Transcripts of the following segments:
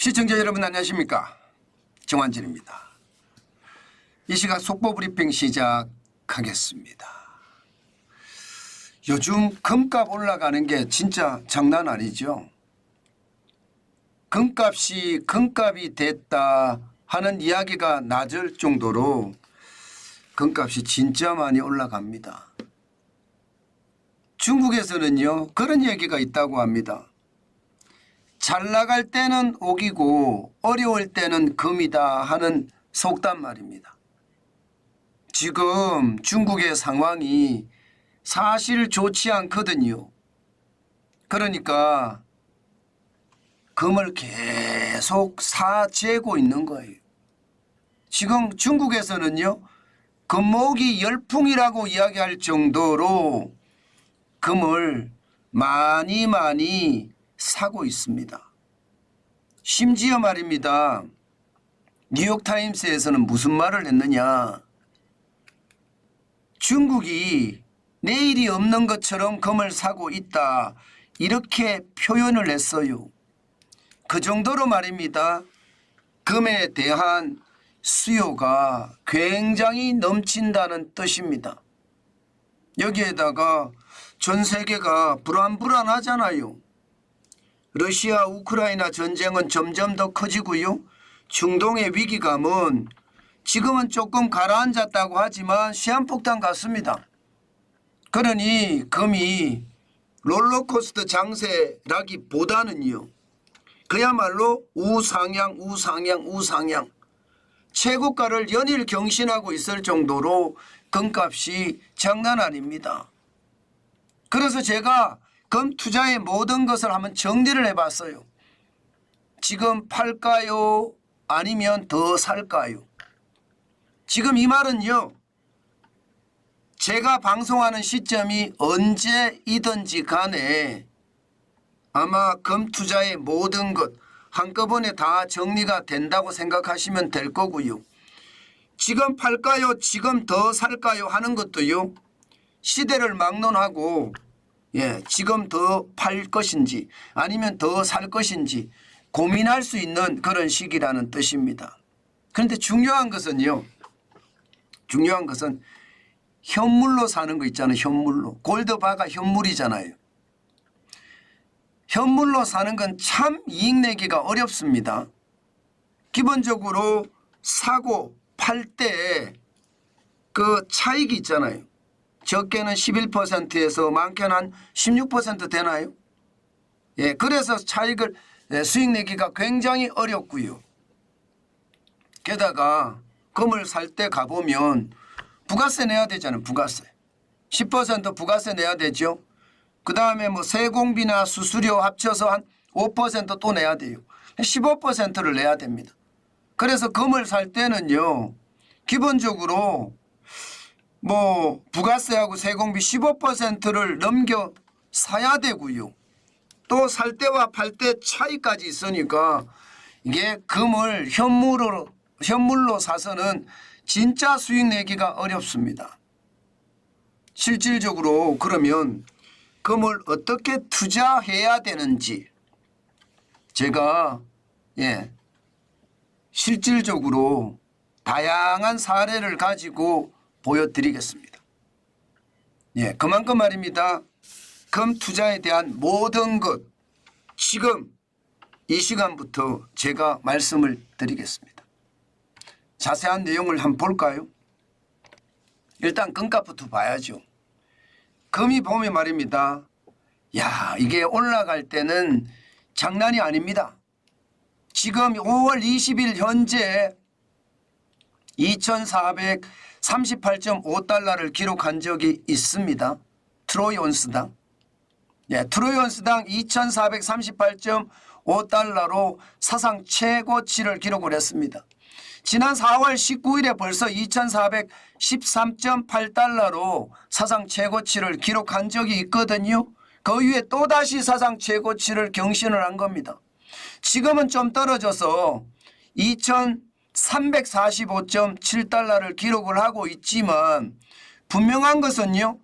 시청자 여러분 안녕하십니까? 정환진입니다. 이 시각 속보브리핑 시작하겠습니다. 요즘 금값 올라가는 게 진짜 장난 아니죠. 금값이 됐다 하는 이야기가 낮을 정도로 금값이 진짜 많이 올라갑니다. 중국에서는요 그런 얘기가 있다고 합니다. 잘 나갈 때는 옥이고 어려울 때는 금이다 하는 속담 말입니다. 지금 중국의 상황이 사실 좋지 않거든요. 그러니까 금을 계속 사재고 있는 거예요. 지금 중국에서는요 금모으기 열풍이라고 이야기할 정도로 금을 많이 사고 있습니다. 심지어 말입니다. 뉴욕타임스에서는 무슨 말을 했느냐. 중국이 내일이 없는 것처럼 금을 사고 있다. 이렇게 표현을 했어요. 그 정도로 말입니다. 금에 대한 수요가 굉장히 넘친다는 뜻입니다. 여기에다가 전 세계가 불안하잖아요. 러시아 우크라이나 전쟁은 점점 더 커지고요. 중동의 위기감은 지금은 조금 가라앉았다고 하지만 시한폭탄 같습니다. 그러니 금이 롤러코스터 장세라기보다는요. 그야말로 우상향 최고가를 연일 경신하고 있을 정도로 금값이 장난 아닙니다. 그래서 제가 금 투자의 모든 것을 한번 정리를 해봤어요. 지금 팔까요? 아니면 더 살까요? 지금 이 말은요. 제가 방송하는 시점이 언제이든지 간에 아마 금 투자의 모든 것 한꺼번에 다 정리가 된다고 생각하시면 될 거고요. 지금 팔까요? 지금 더 살까요? 하는 것도요. 시대를 막론하고 지금 더 팔 것인지 아니면 더 살 것인지 고민할 수 있는 그런 시기라는 뜻입니다. 그런데 중요한 것은 현물로 사는 거 있잖아요. 현물로. 골드바가 현물이잖아요. 현물로 사는 건 참 이익 내기가 어렵습니다. 기본적으로 사고 팔 때 그 차익이 있잖아요. 적게는 11%에서 많게는 한 16% 되나요? 그래서 차익을 수익 내기가 굉장히 어렵고요. 게다가 금을 살 때 가보면 부가세 내야 되잖아요. 부가세. 10% 부가세 내야 되죠. 그 다음에 뭐 세공비나 수수료 합쳐서 한 5% 또 내야 돼요. 15%를 내야 됩니다. 그래서 금을 살 때는요. 기본적으로 뭐 부가세하고 세공비 15%를 넘겨 사야 되고요. 또 살 때와 팔 때 차이까지 있으니까 이게 금을 현물로 사서는 진짜 수익 내기가 어렵습니다. 실질적으로 그러면 금을 어떻게 투자해야 되는지 제가 실질적으로 다양한 사례를 가지고 보여드리겠습니다. 그만큼 말입니다. 금 투자에 대한 모든 것 지금 이 시간부터 제가 말씀을 드리겠습니다. 자세한 내용을 한번 볼까요? 일단 금값부터 봐야죠. 금이 보면 말입니다. 이게 올라갈 때는 장난이 아닙니다. 지금 5월 20일 현재 2438.5달러를 기록한 적이 있습니다. 트로이 온스당. 트로이 온스당 2438.5달러로 사상 최고치를 기록을 했습니다. 지난 4월 19일에 벌써 2413.8달러로 사상 최고치를 기록한 적이 있거든요. 그 위에 또다시 사상 최고치를 경신을 한 겁니다. 지금은 좀 떨어져서 2345.7달러를 기록을 하고 있지만 분명한 것은요.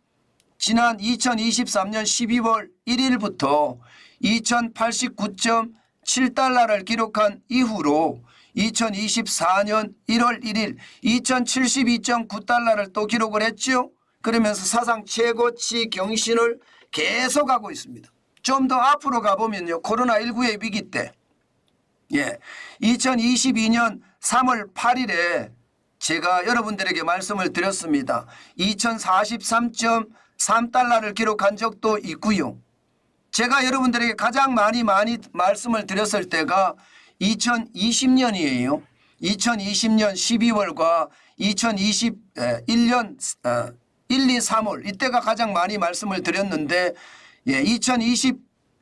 지난 2023년 12월 1일부터 2089.4 7달러를 기록한 이후로 2024년 1월 1일 2072.9달러를 또 기록을 했죠. 그러면서 사상 최고치 경신을 계속하고 있습니다. 좀 더 앞으로 가보면요. 코로나19의 위기 때 2022년 3월 8일에 제가 여러분들에게 말씀을 드렸습니다. 2043.3달러를 기록한 적도 있고요. 제가 여러분들에게 가장 많이 말씀을 드렸을 때가 2020년이에요. 2020년 12월과 2021년 1, 2, 3월 이때가 가장 많이 말씀을 드렸는데 2021년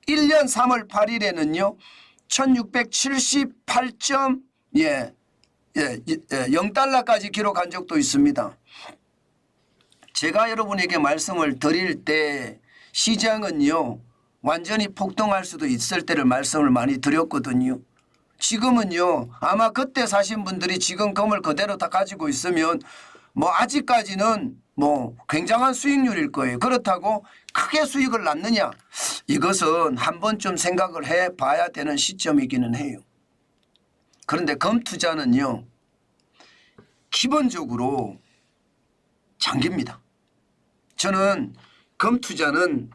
3월 8일에는요. 1678.0달러까지 기록한 적도 있습니다. 제가 여러분에게 말씀을 드릴 때 시장은요. 완전히 폭등할 수도 있을 때를 말씀을 많이 드렸거든요. 지금은요. 아마 그때 사신 분들이 지금 금을 그대로 다 가지고 있으면 뭐 아직까지는 뭐 굉장한 수익률일 거예요. 그렇다고 크게 수익을 낳느냐? 이것은 한 번쯤 생각을 해봐야 되는 시점이기는 해요. 그런데 금 투자는요. 기본적으로 장기입니다. 저는 금 투자는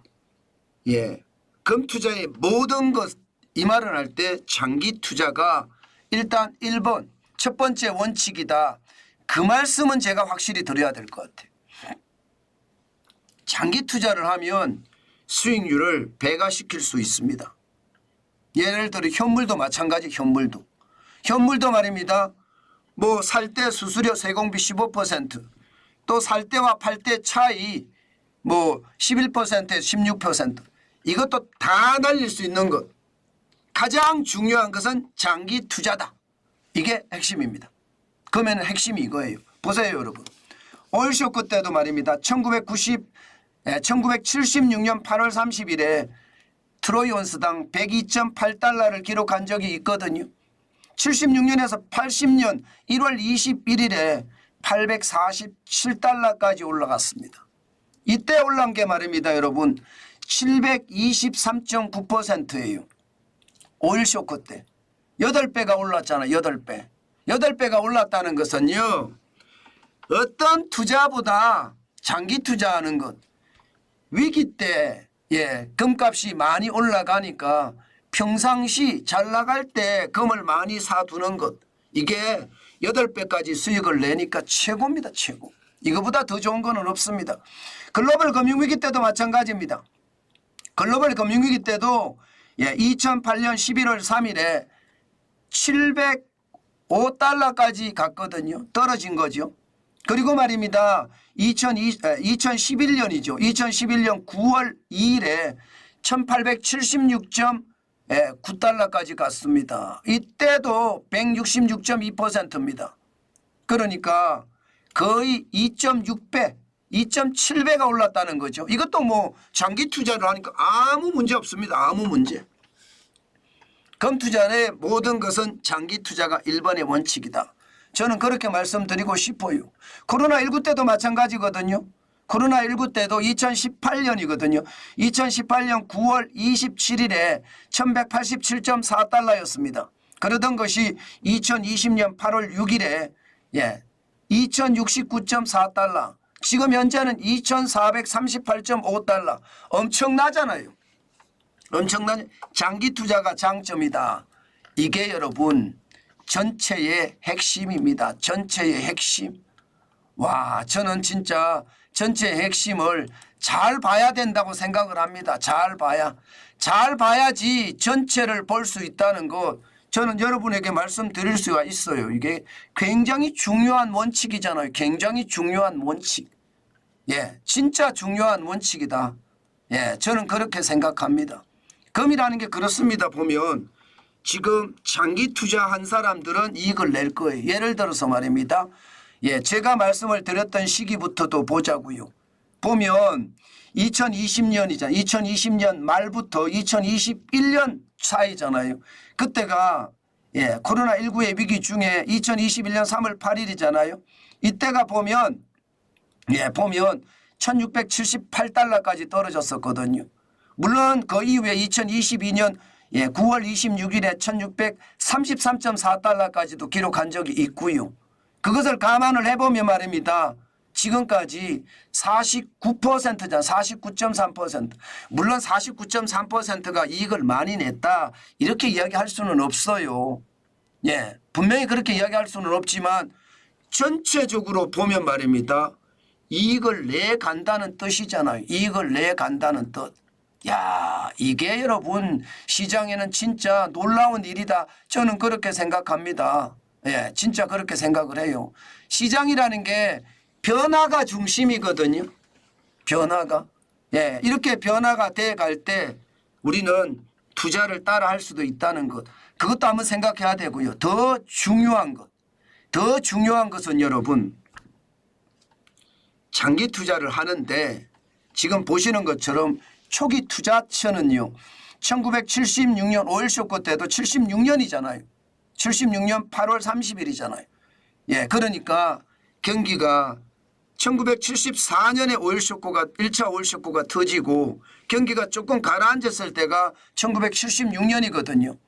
금 투자의 모든 것 이 말을 할 때 장기 투자가 일단 1번 첫 번째 원칙이다. 그 말씀은 제가 확실히 드려야 될 것 같아요. 장기 투자를 하면 수익률을 배가시킬 수 있습니다. 예를 들어 현물도 마찬가지 현물도 말입니다. 뭐 살 때 수수료 세공비 15% 또 살 때와 팔 때 차이 뭐 11%에서 16% 이것도 다 날릴 수 있는 것. 가장 중요한 것은 장기 투자다. 이게 핵심입니다. 그러면 핵심이 이거예요. 보세요 여러분. 오일쇼크 때도 말입니다. 1976년 8월 30일에 트로이 온스당 102.8달러를 기록한 적이 있거든요. 76년에서 80년 1월 21일에 847달러까지 올라갔습니다. 이때 올라간 게 말입니다. 여러분 723.9%예요. 오일 쇼크 때 8배가 올랐잖아요. 8배. 8배가 올랐다는 것은요. 어떤 투자보다 장기 투자하는 것. 위기 때 금값이 많이 올라가니까 평상시 잘 나갈 때 금을 많이 사두는 것. 이게 8배까지 수익을 내니까 최고입니다. 최고. 이거보다 더 좋은 건 없습니다. 글로벌 금융위기 때도 마찬가지입니다. 글로벌 금융위기 때도 2008년 11월 3일에 705달러까지 갔거든요. 떨어진 거죠. 그리고 말입니다. 2011년이죠. 2011년 9월 2일에 1876.9달러까지 갔습니다. 이때도 166.2%입니다. 그러니까 거의 2.6배 2.7배가 올랐다는 거죠. 이것도 뭐 장기 투자를 하니까 아무 문제 없습니다. 아무 문제. 금 투자의 모든 것은 장기 투자가 1번의 원칙이다. 저는 그렇게 말씀드리고 싶어요. 코로나19 때도 마찬가지거든요. 코로나19 때도 2018년이거든요. 2018년 9월 27일에 1187.4달러였습니다. 그러던 것이 2020년 8월 6일에 2069.4달러. 지금 현재는 2438.5달러. 엄청나잖아요. 엄청난 장기 투자가 장점이다. 이게 여러분 전체의 핵심입니다. 전체의 핵심. 와, 저는 진짜 전체의 핵심을 잘 봐야 된다고 생각을 합니다. 잘 봐야지 전체를 볼 수 있다는 것. 저는 여러분에게 말씀드릴 수가 있어요. 이게 굉장히 중요한 원칙이잖아요. 굉장히 중요한 원칙. 진짜 중요한 원칙이다. 저는 그렇게 생각합니다. 금이라는 게 그렇습니다. 보면 지금 장기 투자한 사람들은 이익을 낼 거예요. 예를 들어서 말입니다. 제가 말씀을 드렸던 시기부터도 보자고요. 보면 2020년이잖아요. 2020년 말부터 2021년 사이잖아요. 그때가 코로나19의 위기 중에 2021년 3월 8일이잖아요. 이때가 보면 1678달러까지 떨어졌었거든요. 물론 그 이후에 2022년 예, 9월 26일에 1633.4달러까지도 기록한 적이 있고요. 그것을 감안을 해보면 말입니다. 지금까지 49%잖아. 49.3%. 물론 49.3%가 이익을 많이 냈다. 이렇게 이야기할 수는 없어요. 예, 분명히 그렇게 이야기할 수는 없지만 전체적으로 보면 말입니다. 이익을 내간다는 뜻이잖아요. 이익을 내간다는 뜻. 야, 이게 여러분 시장에는 진짜 놀라운 일이다. 저는 그렇게 생각합니다. 예, 진짜 그렇게 생각을 해요. 시장이라는 게 변화가 중심이거든요. 변화가. 예, 이렇게 변화가 돼 갈 때 우리는 투자를 따라 할 수도 있다는 것. 그것도 한번 생각해야 되고요. 더 중요한 것은 여러분 장기 투자를 하는데 지금 보시는 것처럼 초기 투자처는요. 1976년 오일 쇼크 때도 76년이잖아요. 76년 8월 30일이잖아요. 예, 그러니까 경기가 1974년에 오일 쇼크가 1차 오일 쇼크가 터지고 경기가 조금 가라앉았을 때가 1976년이거든요.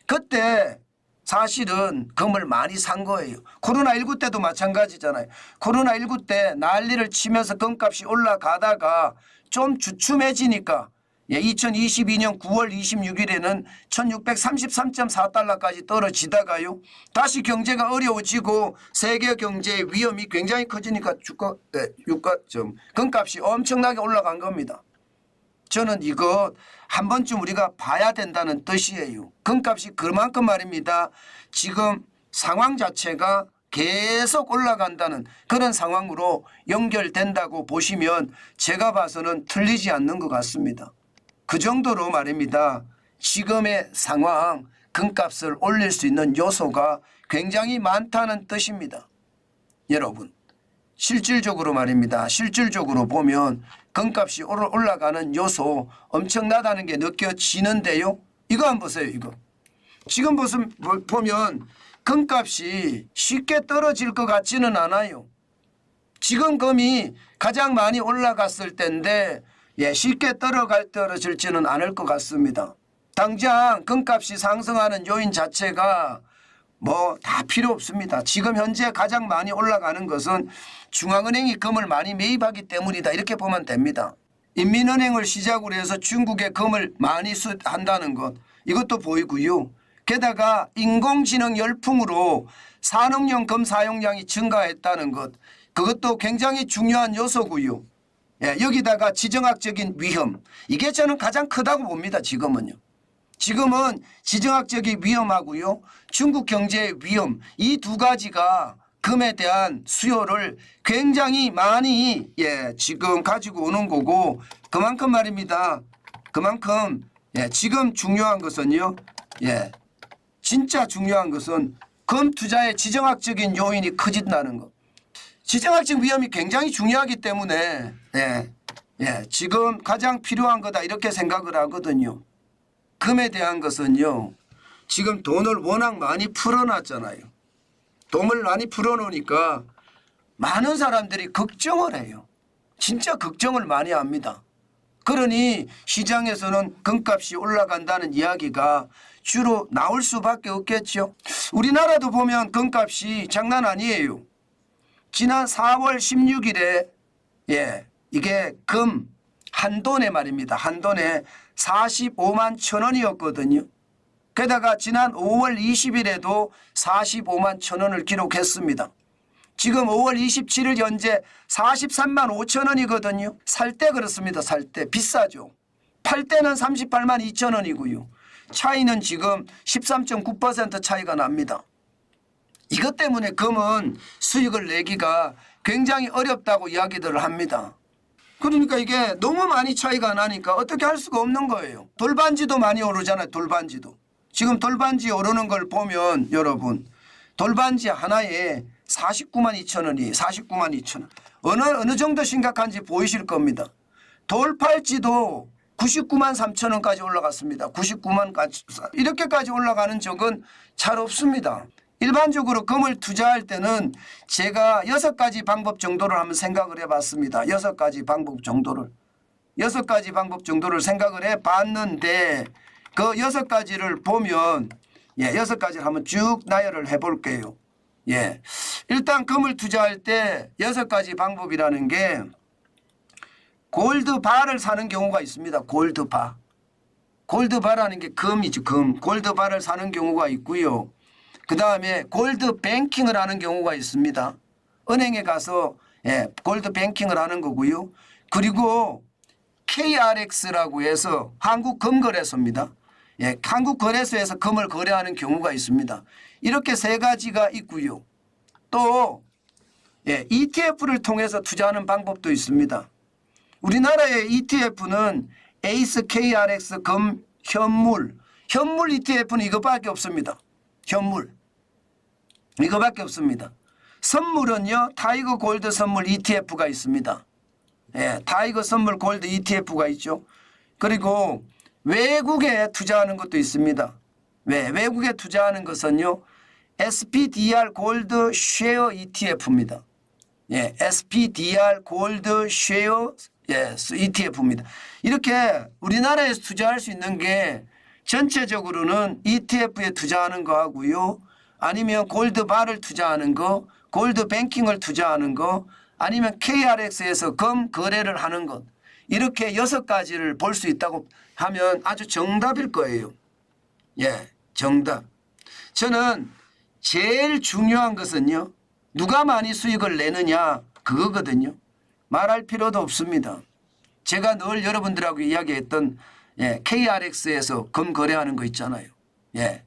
그때 사실은 금을 많이 산 거예요. 코로나19 때도 마찬가지잖아요. 코로나19 때 난리를 치면서 금값이 올라가다가 좀 주춤해지니까 2022년 9월 26일에는 1633.4달러까지 떨어지다가요. 다시 경제가 어려워지고 세계 경제의 위험이 굉장히 커지니까 금값이 엄청나게 올라간 겁니다. 저는 이거 한 번쯤 우리가 봐야 된다는 뜻이에요. 금값이 그만큼 말입니다. 지금 상황 자체가 계속 올라간다는 그런 상황으로 연결된다고 보시면 제가 봐서는 틀리지 않는 것 같습니다. 그 정도로 말입니다. 지금의 상황, 금값을 올릴 수 있는 요소가 굉장히 많다는 뜻입니다. 여러분, 실질적으로 말입니다. 실질적으로 보면 금값이 올라가는 요소 엄청나다는 게 느껴지는데요. 이거 한번 보세요. 이거. 지금 보면 금값이 쉽게 떨어질 것 같지는 않아요. 지금 금이 가장 많이 올라갔을 때인데 쉽게 떨어질지는 않을 것 같습니다. 당장 금값이 상승하는 요인 자체가 뭐 다 필요 없습니다. 지금 현재 가장 많이 올라가는 것은 중앙은행이 금을 많이 매입하기 때문이다. 이렇게 보면 됩니다. 인민은행을 시작으로 해서 중국에 금을 많이 수한다는 것 이것도 보이고요. 게다가 인공지능 열풍으로 산업용 금 사용량이 증가했다는 것 그것도 굉장히 중요한 요소고요. 예, 여기다가 지정학적인 위험 이게 저는 가장 크다고 봅니다. 지금은 지정학적인 위험하고요. 중국 경제의 위험 이 두 가지가 금에 대한 수요를 굉장히 많이 지금 가지고 오는 거고 그만큼 말입니다. 그만큼 지금 중요한 것은요. 진짜 중요한 것은 금 투자의 지정학적인 요인이 커진다는 것. 지정학적 위험이 굉장히 중요하기 때문에 지금 가장 필요한 거다 이렇게 생각을 하거든요. 금에 대한 것은요. 지금 돈을 워낙 많이 풀어놨잖아요. 돈을 많이 풀어놓으니까 많은 사람들이 걱정을 해요. 진짜 걱정을 많이 합니다. 그러니 시장에서는 금값이 올라간다는 이야기가 주로 나올 수밖에 없겠죠. 우리나라도 보면 금값이 장난 아니에요. 지난 4월 16일에 이게 금 한 돈에 말입니다. 한 돈에 45만 천 원이었거든요. 게다가 지난 5월 20일에도 45만 천 원을 기록했습니다. 지금 5월 27일 현재 43만 5천 원이거든요. 살 때 그렇습니다. 살 때 비싸죠. 팔 때는 38만 2천 원이고요. 차이는 지금 13.9% 차이가 납니다. 이것 때문에 금은 수익을 내기가 굉장히 어렵다고 이야기들을 합니다. 그러니까 이게 너무 많이 차이가 나니까 어떻게 할 수가 없는 거예요. 돌반지도 많이 오르잖아요. 돌반지도. 지금 돌반지 오르는 걸 보면 여러분 돌반지 하나에 49만 2천 원이 49만 2천 원. 어느 정도 심각한지 보이실 겁니다. 돌팔찌도 99만 3천 원까지 올라갔습니다. 99만까지 이렇게까지 올라가는 적은 잘 없습니다. 일반적으로 금을 투자할 때는 제가 6가지 방법 정도를 한번 생각을 해봤습니다. 6가지 방법 정도를 생각을 해봤는데 그 6가지를 보면 예, 6가지를 한번 쭉 나열을 해 볼게요. 예. 일단 금을 투자할 때 6가지 방법이라는 게 골드바를 사는 경우가 있습니다. 골드바. 골드바라는 게 금이죠. 금. 골드바를 사는 경우가 있고요. 그다음에 골드뱅킹을 하는 경우가 있습니다. 은행에 가서 예, 골드뱅킹을 하는 거고요. 그리고 KRX라고 해서 한국금거래소입니다. 예, 한국거래소에서 금을 거래하는 경우가 있습니다. 이렇게 3가지가 있고요. 또 예, ETF를 통해서 투자하는 방법도 있습니다. 우리나라의 ETF는 에이스 KRX 금 현물. 현물 ETF는 이거밖에 없습니다. 현물. 이거밖에 없습니다. 선물은요. 타이거 골드 선물 ETF가 있습니다. 예, 타이거 선물 골드 ETF가 있죠. 그리고 외국에 투자하는 것도 있습니다. 외국에 투자하는 것은요. SPDR 골드 쉐어 ETF입니다. 예, SPDR 골드 쉐어 예, ETF입니다. 이렇게 우리나라에서 투자할 수 있는 게 전체적으로는 ETF에 투자하는 거 하고요. 아니면 골드바를 투자하는 거, 골드뱅킹을 투자하는 거, 아니면 KRX에서 금 거래를 하는 것. 이렇게 6가지를 볼 수 있다고 하면 아주 정답일 거예요. 예, 정답. 저는 제일 중요한 것은요. 누가 많이 수익을 내느냐 그거거든요. 말할 필요도 없습니다. 제가 늘 여러분들하고 이야기했던 예, KRX에서 금 거래하는 거 있잖아요. 예,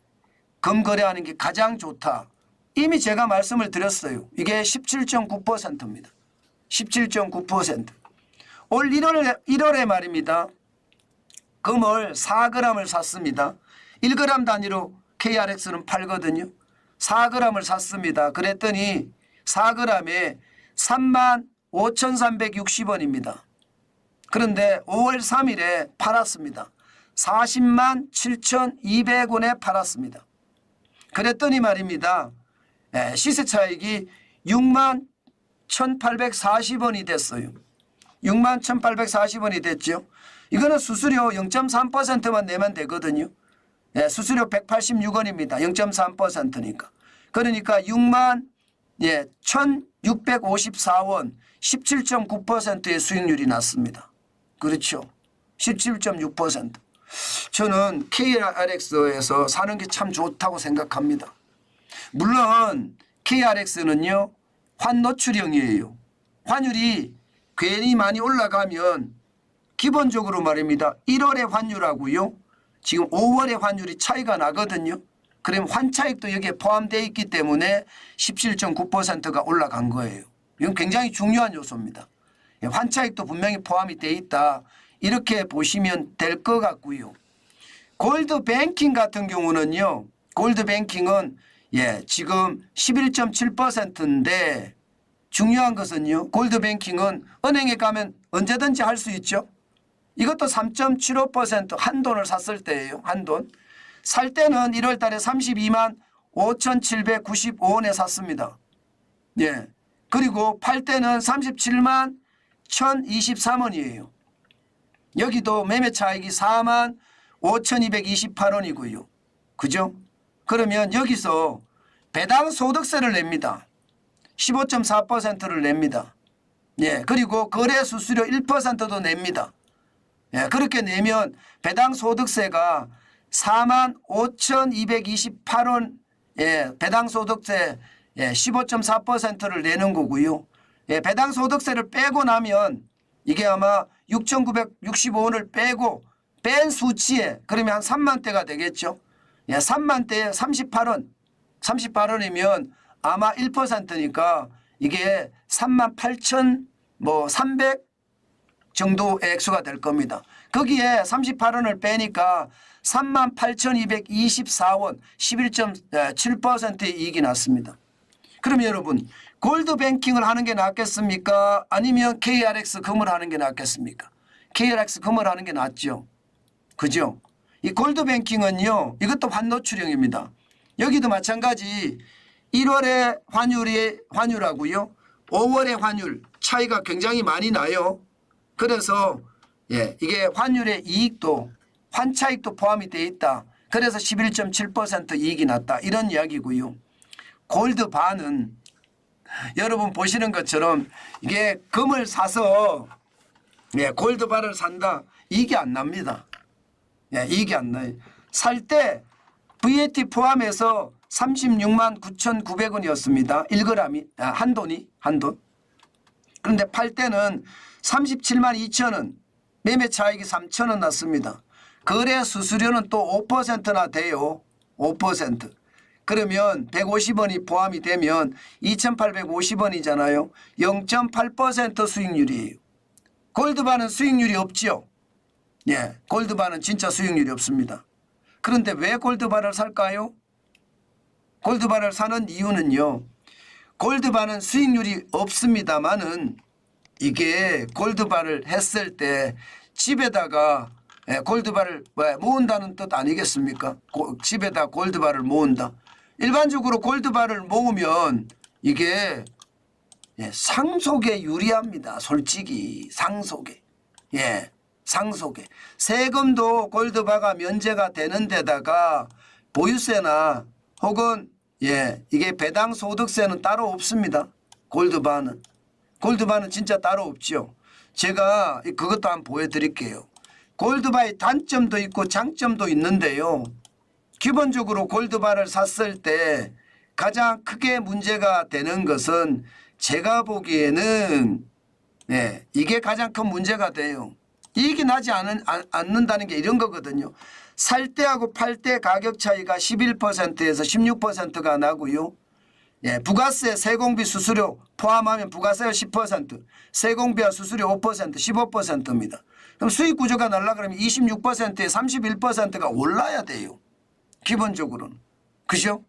금 거래하는 게 가장 좋다. 이미 제가 말씀을 드렸어요. 이게 17.9%입니다. 17.9%. 올 1월에 말입니다. 금을 4g을 샀습니다. 1g 단위로 KRX는 팔거든요. 4g을 샀습니다. 그랬더니 4g에 35,360원입니다. 그런데 5월 3일에 팔았습니다. 407,200원에 팔았습니다. 그랬더니 말입니다. 시세 차익이 61,840원이 됐어요. 61,840원이 됐죠. 이거는 수수료 0.3%만 내면 되거든요. 수수료 186원입니다. 0.3%니까. 그러니까 61,654원 17.9%의 수익률이 났습니다. 그렇죠. 17.6%. 저는 KRX에서 사는 게 참 좋다고 생각합니다. 물론 KRX는요. 환노출형이에요. 환율이 괜히 많이 올라가면 기본적으로 말입니다. 1월의 환율하고요. 지금 5월의 환율이 차이가 나거든요. 그럼 환차익도 여기에 포함되어 있기 때문에 17.9%가 올라간 거예요. 이건 굉장히 중요한 요소입니다. 환차익도 분명히 포함이 되어 있다. 이렇게 보시면 될 것 같고요. 골드뱅킹 같은 경우는요. 골드뱅킹은 예, 지금 11.7%인데 중요한 것은요. 골드뱅킹은 은행에 가면 언제든지 할 수 있죠. 이것도 3.75% 한돈을 샀을 때예요. 한돈. 살 때는 1월 달에 32만 5,795원에 샀습니다. 예. 그리고 팔 때는 37만 1,023원이에요. 여기도 매매 차익이 4만 5,228원이고요. 그죠? 그러면 여기서 배당 소득세를 냅니다. 15.4%를 냅니다. 예. 그리고 거래 수수료 1%도 냅니다. 예. 그렇게 내면 배당 소득세가 4만 5,228원 예. 배당 소득세 예. 15.4%를 내는 거고요. 예. 배당 소득세를 빼고 나면 이게 아마 6,965원을 빼고 뺀 수치에 그러면 한 3만 대가 되겠죠. 예, 3만 대에 38원, 38원이면 아마 1%니까 이게 38,300 정도의 액수가 될 겁니다. 거기에 38원을 빼니까 38,224원, 11.7%의 이익이 났습니다. 그러면 여러분 골드뱅킹을 하는 게 낫겠습니까? 아니면 KRX 금을 하는 게 낫겠습니까? KRX 금을 하는 게 낫죠. 그죠? 이 골드뱅킹은요. 이것도 환노출형입니다. 여기도 마찬가지 1월의 환율하고요. 5월의 환율 차이가 굉장히 많이 나요. 그래서 예, 이게 환율의 이익도 환차익도 포함이 돼 있다. 그래서 11.7% 이익이 났다. 이런 이야기고요. 골드바는 여러분 보시는 것처럼 이게 금을 사서 골드바를 산다. 이익이 안 납니다. 이익이 안 나요. 살 때 VAT 포함해서 36만 9,900원이었습니다. 1g이 한돈. 그런데 팔 때는 37만 2천원, 매매 차익이 3천원 났습니다. 거래 수수료는 또 5%나 돼요. 5%. 그러면 150원이 포함이 되면 2,850원이잖아요. 0.8% 수익률이에요. 골드바는 수익률이 없죠. 골드바는 진짜 수익률이 없습니다. 그런데 왜 골드바를 살까요? 골드바를 사는 이유는요. 골드바는 수익률이 없습니다만은 이게 골드바를 했을 때 집에다가 골드바를 모은다는 뜻 아니겠습니까? 집에다 골드바를 모은다. 일반적으로 골드바를 모으면 이게 상속에 유리합니다. 솔직히 상속에. 상속에. 세금도 골드바가 면제가 되는 데다가 보유세나 혹은 이게 배당 소득세는 따로 없습니다. 골드바는 진짜 따로 없죠. 제가 그것도 한번 보여드릴게요. 골드바의 단점도 있고 장점도 있는데요. 기본적으로 골드바를 샀을 때 가장 크게 문제가 되는 것은 제가 보기에는 이게 가장 큰 문제가 돼요. 이익이 나지 않는다는 게 이런 거거든요. 살 때하고 팔 때 가격 차이가 11%에서 16%가 나고요. 부가세, 세공비, 수수료 포함하면 부가세가 10%, 세공비와 수수료 5%, 15%입니다. 그럼 수익 구조가 날라 그러면 26%에 31%가 올라야 돼요. 기본적으로는. 그죠?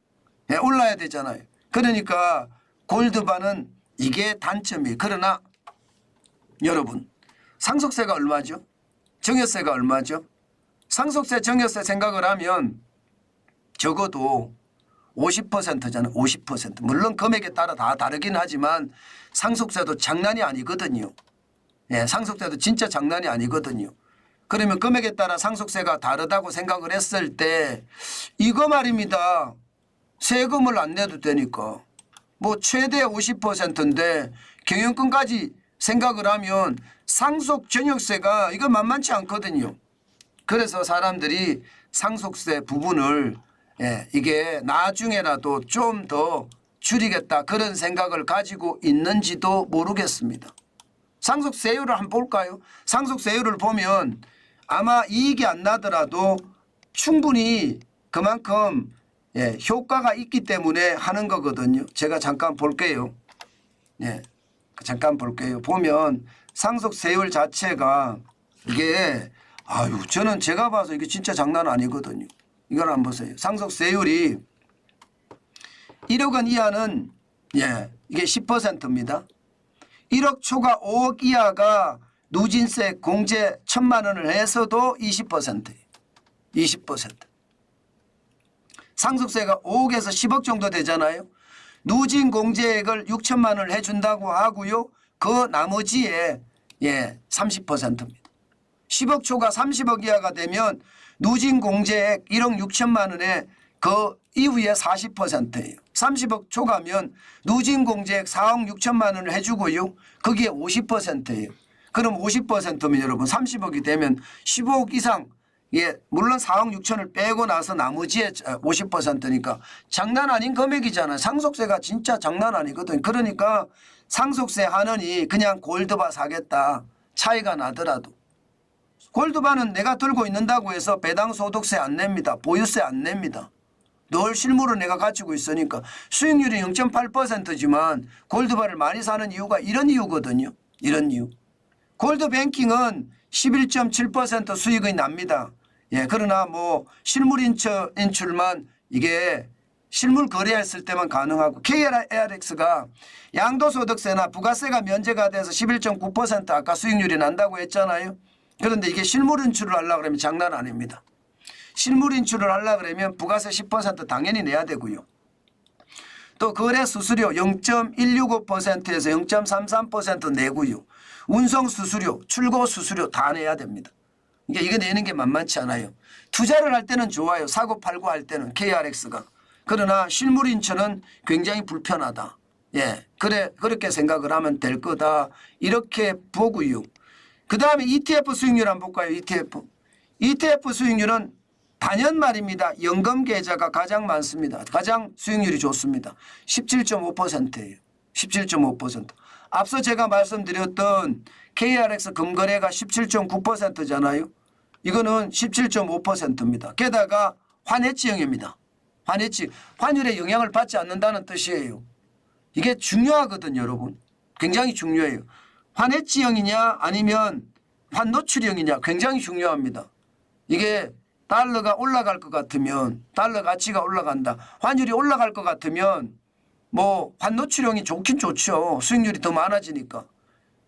올라야 되잖아요. 그러니까 골드바는 이게 단점이에요. 그러나 여러분 상속세가 얼마죠? 증여세가 얼마죠? 상속세, 증여세 생각을 하면 적어도 50%잖아요. 50%. 물론 금액에 따라 다 다르긴 하지만 상속세도 장난이 아니거든요. 상속세도 진짜 장난이 아니거든요. 그러면 금액에 따라 상속세가 다르다고 생각을 했을 때 이거 말입니다. 세금을 안 내도 되니까 뭐 최대 50%인데 경영권까지 생각을 하면 상속 전역세가 이거 만만치 않거든요. 그래서 사람들이 상속세 부분을 이게 나중에라도 좀 더 줄이겠다 그런 생각을 가지고 있는지도 모르겠습니다. 상속세율을 한번 볼까요? 상속세율을 보면 아마 이익이 안 나더라도 충분히 그만큼 효과가 있기 때문에 하는 거거든요. 제가 잠깐 볼게요. 잠깐 볼게요. 보면 상속세율 자체가 이게 저는 제가 봐서 이게 진짜 장난 아니거든요. 이걸 한번 보세요. 상속세율이 1억 원 이하는 이게 10%입니다. 1억 초과 5억 이하가 누진세 공제 1,000만 원을 해서도 20%예요. 20%. 상속세가 5억에서 10억 정도 되잖아요. 누진 공제액을 6천만 원을 해준다고 하고요. 그 나머지에 30%입니다. 10억 초과 30억 이하가 되면 누진 공제액 1억 6천만 원에 그 이후에 40%예요. 30억 초과면 누진 공제액 4억 6천만 원을 해주고요. 거기에 50%예요. 그럼 50%면 여러분 30억이 되면 15억 이상 물론 4억 6천을 빼고 나서 나머지에 50%니까 장난 아닌 금액이잖아요. 상속세가 진짜 장난 아니거든. 그러니까 상속세 하느니 그냥 골드바 사겠다. 차이가 나더라도. 골드바는 내가 들고 있는다고 해서 배당 소득세 안 냅니다. 보유세 안 냅니다. 늘 실물을 내가 가지고 있으니까 수익률이 0.8%지만 골드바를 많이 사는 이유가 이런 이유거든요. 이런 이유. 골드뱅킹은 11.7% 수익이 납니다. 그러나 뭐 실물 인출만 이게 실물 거래했을 때만 가능하고 KRX가 양도소득세나 부가세가 면제가 돼서 11.9% 아까 수익률이 난다고 했잖아요. 그런데 이게 실물 인출을 하려고 그러면 장난 아닙니다. 실물 인출을 하려고 그러면 부가세 10% 당연히 내야 되고요. 또 거래 수수료 0.165%에서 0.33% 내고요. 운송 수수료, 출고 수수료 다 내야 됩니다. 그러니까 이거 내는 게 만만치 않아요. 투자를 할 때는 좋아요. 사고 팔고 할 때는 KRX가. 그러나 실물 인천은 굉장히 불편하다. 예, 그렇게 생각을 하면 될 거다. 이렇게 보고요. 그 다음에 ETF 수익률 한번 볼까요? ETF 수익률은 단연 말입니다. 연금 계좌가 가장 많습니다. 가장 수익률이 좋습니다. 17.5%예요. 17.5%. 앞서 제가 말씀드렸던 KRX 금거래가 17.9%잖아요. 이거는 17.5%입니다. 게다가 환해지형입니다. 환율에 영향을 받지 않는다는 뜻이에요. 이게 중요하거든요, 여러분. 굉장히 중요해요. 환해지형이냐 아니면 환노출형이냐 굉장히 중요합니다. 이게 달러가 올라갈 것 같으면 달러 가치가 올라간다. 환율이 올라갈 것 같으면 뭐 환노출형이 좋긴 좋죠. 수익률이 더 많아지니까.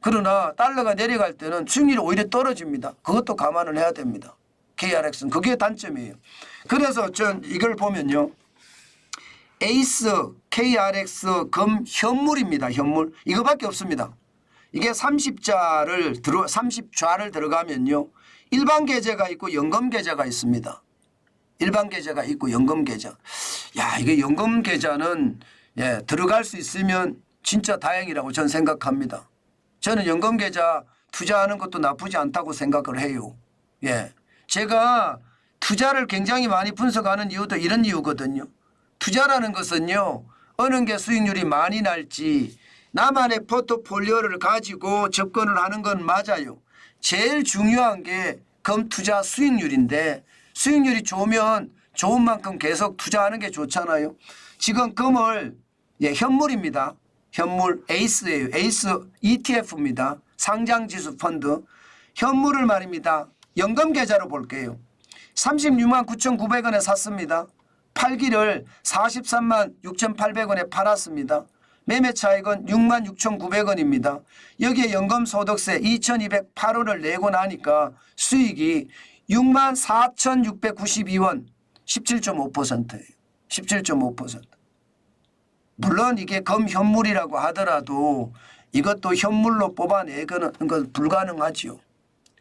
그러나 달러가 내려갈 때는 수익률이 오히려 떨어집니다. 그것도 감안을 해야 됩니다. KRX는 그게 단점이에요. 그래서 전 이걸 보면요. 에이스, KRX, 금, 현물입니다. 현물. 이거밖에 없습니다. 이게 30좌를 들어가면요. 일반 계좌가 있고 연금 계좌가 있습니다. 일반 계좌가 있고 연금 계좌. 야, 이게 연금 계좌는 예, 들어갈 수 있으면 진짜 다행이라고 저는 생각합니다. 저는 연금 계좌 투자하는 것도 나쁘지 않다고 생각을 해요. 예. 제가 투자를 굉장히 많이 분석하는 이유도 이런 이유거든요. 투자라는 것은요. 어느 게 수익률이 많이 날지 나만의 포트폴리오를 가지고 접근을 하는 건 맞아요. 제일 중요한 게 금 투자 수익률인데 수익률이 좋으면 좋은 만큼 계속 투자하는 게 좋잖아요. 지금 금을 예, 현물입니다. 현물 에이스예요. 에이스 ETF입니다. 상장지수 펀드. 현물을 말입니다. 연금 계좌로 볼게요. 36만 9,900원에 샀습니다. 팔기를 43만 6,800원에 팔았습니다. 매매 차익은 6만 6,900원입니다. 여기에 연금소득세 2,208원을 내고 나니까 수익이 6만 4,692원 17.5%예요. 17.5%. 물론 이게 금현물이라고 하더라도 이것도 현물로 뽑아내는 건 불가능하죠.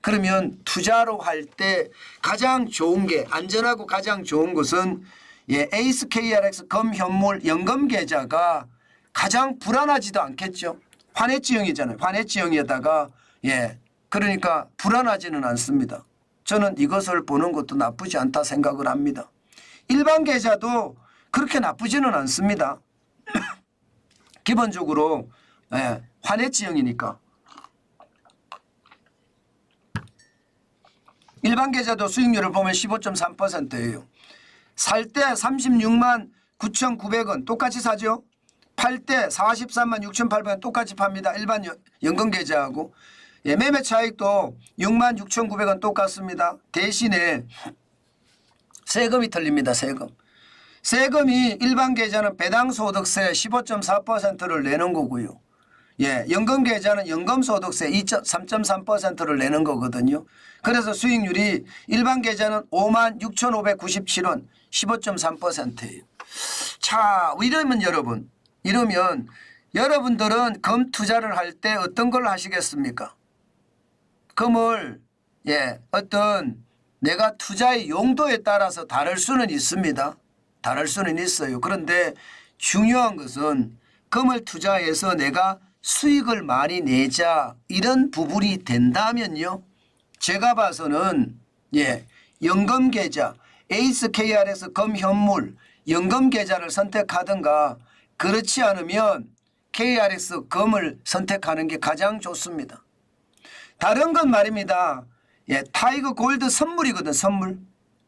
그러면 투자로 할 때 가장 좋은 게 안전하고 가장 좋은 것은 예, 에이스 KRX 금현물 연금 계좌가 가장 불안하지도 않겠죠. 환해지형이잖아요. 환해지형에다가 예, 그러니까 불안하지는 않습니다. 저는 이것을 보는 것도 나쁘지 않다 생각을 합니다. 일반 계좌도 그렇게 나쁘지는 않습니다. 기본적으로 예, 환해지형이니까. 일반 계좌도 수익률을 보면 15.3%예요. 살 때 36만 9,900원 똑같이 사죠. 팔 때 43만 6,800원 똑같이 팝니다. 일반 연금 계좌하고. 예, 매매 차익도 6만 6,900원 똑같습니다. 대신에 세금이 틀립니다. 세금이 일반 계좌는 배당소득세 15.4%를 내는 거고요. 예, 연금 계좌는 연금소득세 3.3%를 내는 거거든요. 그래서 수익률이 일반 계좌는 5만 6,597원 15.3%예요. 자, 이러면 여러분들은 금 투자를 할 때 어떤 걸 하시겠습니까? 금을 예, 어떤 내가 투자의 용도에 따라서 다를 수는 있습니다. 다를 수는 있어요. 그런데 중요한 것은 금을 투자해서 내가 수익을 많이 내자 이런 부분이 된다면요. 제가 봐서는 예, 연금 계좌, 에이스 KRX 금현물 연금 계좌를 선택하든가 그렇지 않으면 KRX 금을 선택하는 게 가장 좋습니다. 다른 건 말입니다. 예, 타이거 골드 선물이거든.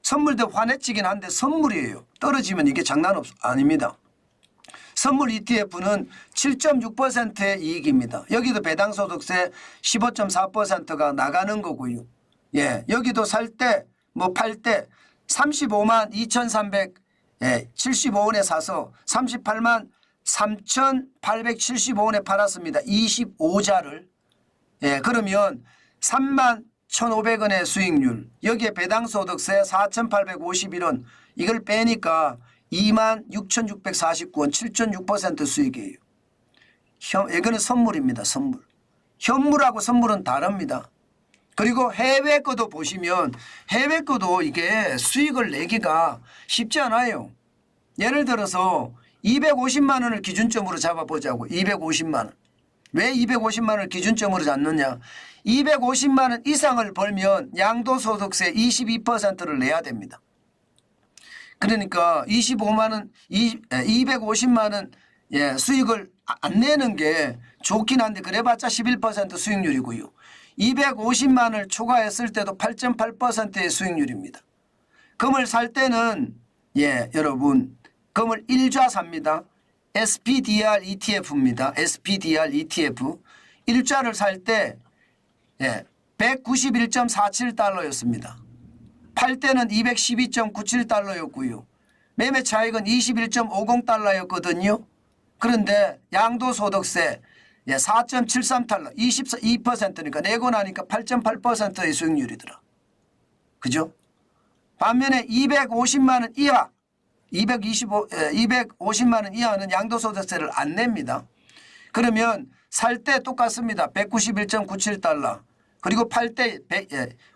선물도 환해지긴 한데 선물이에요. 떨어지면 이게 장난 아닙니다. 선물 ETF는 7.6%의 이익입니다. 여기도 배당소득세 15.4%가 나가는 거고요. 예, 여기도 살 때 뭐 팔 때 35만 2,375원에 사서 38만 3,875원에 팔았습니다. 25자를. 예, 그러면 3만 1,500원의 수익률. 여기에 배당소득세 4,851원. 이걸 빼니까 2만 6,649원 7.6% 수익이에요. 이거는 선물입니다. 선물. 현물하고 선물은 다릅니다. 그리고 해외 거도 보시면 해외 거도 이게 수익을 내기가 쉽지 않아요. 예를 들어서 250만 원을 기준점으로 잡아보자고. 250만 원. 왜 250만 원을 기준점으로 잡느냐. 250만 원 이상을 벌면 양도소득세 22%를 내야 됩니다. 그러니까 25만 원, 250만 원 수익을 안 내는 게 좋긴 한데 그래봤자 11% 수익률이고요. 250만 원을 초과했을 때도 8.8%의 수익률입니다. 금을 살 때는 여러분 금을 일좌 삽니다. SPDR ETF입니다. SPDR ETF. 일좌를 살 때 191.47달러였습니다. 팔 때는 212.97달러였고요. 매매 차익은 21.50달러였거든요. 그런데 양도소득세 4.73달러 22%니까 내고 나니까 8.8%의 수익률이더라. 그죠? 반면에 250만 원 이하 250만 원 이하는 양도소득세를 안 냅니다. 그러면 살 때 똑같습니다. 191.97달러. 그리고 팔 때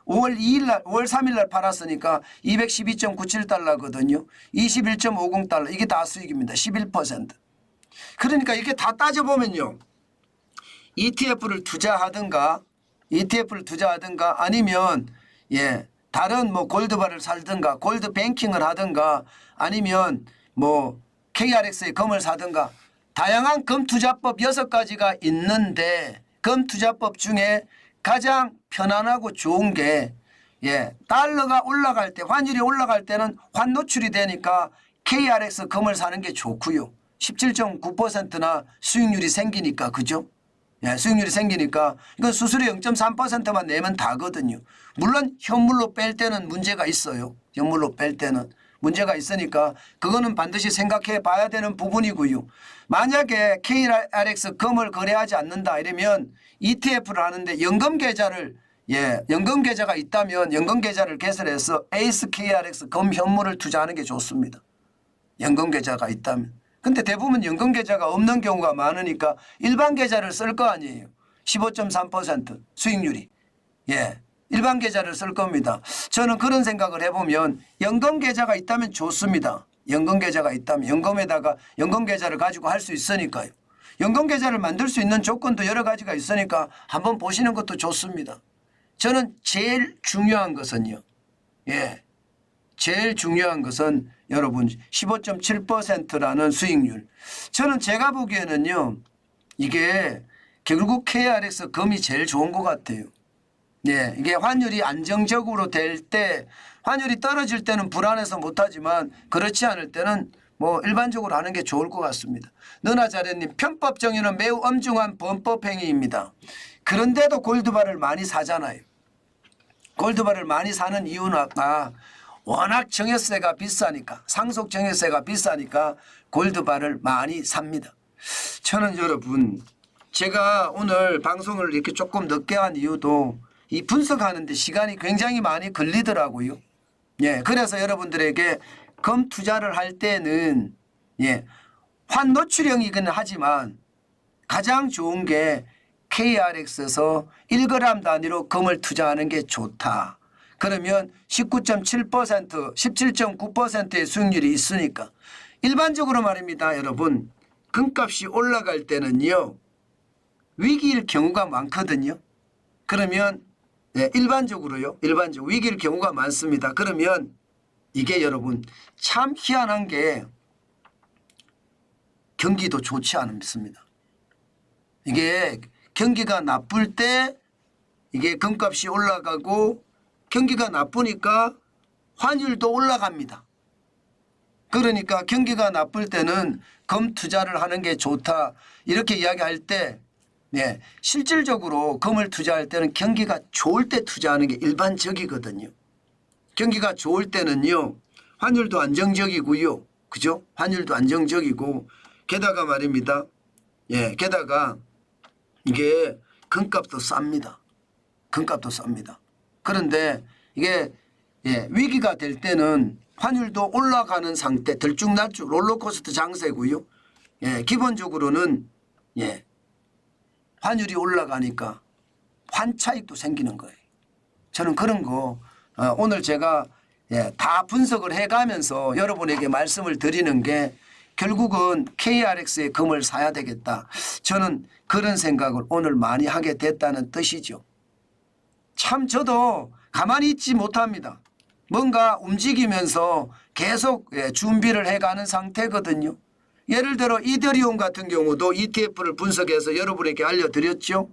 5월 2일 날 5월 3일 날 팔았으니까 212.97달러거든요. 21.50달러. 이게 다 수익입니다. 11%. 그러니까 이렇게 다 따져보면요. ETF를 투자하든가 아니면 다른 뭐 골드바를 살든가 골드 뱅킹을 하든가 아니면 뭐 KRX의 금을 사든가 다양한 금 투자법 6가지가 있는데 금 투자법 중에 가장 편안하고 좋은 게 달러가 올라갈 때 환율이 올라갈 때는 환 노출이 되니까 KRX 금을 사는 게 좋고요. 17.9%나 수익률이 생기니까 그죠? 수익률이 생기니까 이건 수수료 0.3%만 내면 다거든요. 물론 현물로 뺄 때는 문제가 있어요. 현물로 뺄 때는 문제가 있으니까 그거는 반드시 생각해 봐야 되는 부분이고요. 만약에 KRX 금을 거래하지 않는다 이러면 ETF를 하는데 연금 계좌를 연금 계좌가 있다면 연금 계좌를 개설해서 에이스 KRX 금 현물을 투자하는 게 좋습니다. 연금 계좌가 있다면. 근데 대부분 연금 계좌가 없는 경우가 많으니까 일반 계좌를 쓸 거 아니에요. 15.3% 수익률이. 일반 계좌를 쓸 겁니다. 저는 그런 생각을 해보면 연금 계좌가 있다면 좋습니다. 연금 계좌가 있다면 연금에다가 연금 계좌를 가지고 할 수 있으니까요. 연금 계좌를 만들 수 있는 조건도 여러 가지가 있으니까 한번 보시는 것도 좋습니다. 저는 제일 중요한 것은요. 제일 중요한 것은 여러분 15.7%라는 수익률. 저는 제가 보기에는요. 이게 결국 KRX 금이 제일 좋은 것 같아요. 이게 환율이 안정적으로 될 때 환율이 떨어질 때는 불안해서 못하지만 그렇지 않을 때는 뭐 일반적으로 하는 게 좋을 것 같습니다. 너나자래님 편법 정의는 매우 엄중한 범법 행위입니다. 그런데도 골드바를 많이 사잖아요. 골드바를 많이 사는 이유는 아까 워낙 정여세가 비싸니까 상속 정여세가 비싸니까 골드바를 많이 삽니다. 저는 여러분 제가 오늘 방송을 이렇게 조금 늦게 한 이유도 이 분석하는데 시간이 굉장히 많이 걸리더라고요. 그래서 여러분들에게 금 투자를 할 때는 환 노출형이긴 하지만 가장 좋은 게 KRX에서 1g 단위로 금을 투자하는 게 좋다. 그러면 19.7%, 17.9%의 수익률이 있으니까 일반적으로 말입니다. 여러분 금값이 올라갈 때는요. 위기일 경우가 많거든요. 그러면 일반적으로요. 일반적으로 위기일 경우가 많습니다. 그러면 이게 여러분 참 희한한 게 경기도 좋지 않습니다. 이게 경기가 나쁠 때 이게 금값이 올라가고 경기가 나쁘니까 환율도 올라갑니다. 그러니까 경기가 나쁠 때는 금 투자를 하는 게 좋다. 이렇게 이야기할 때 실질적으로 금을 투자할 때는 경기가 좋을 때 투자하는 게 일반적이거든요. 경기가 좋을 때는요. 환율도 안정적이고요. 그죠? 환율도 안정적이고 게다가 말입니다. 게다가 이게 금값도 쌉니다. 금값도 쌉니다. 그런데 이게 위기가 될 때는 환율도 올라가는 상태 들쭉날쭉 롤러코스터 장세고요. 기본적으로는 환율이 올라가니까 환차익도 생기는 거예요. 저는 그런 거 오늘 제가 다 분석을 해가면서 여러분에게 말씀을 드리는 게 결국은 KRX의 금을 사야 되겠다. 저는 그런 생각을 오늘 많이 하게 됐다는 뜻이죠. 참 저도 가만히 있지 못합니다. 뭔가 움직이면서 계속 준비를 해가는 상태거든요. 예를 들어 이더리움 같은 경우도 ETF를 분석해서 여러분에게 알려드렸죠.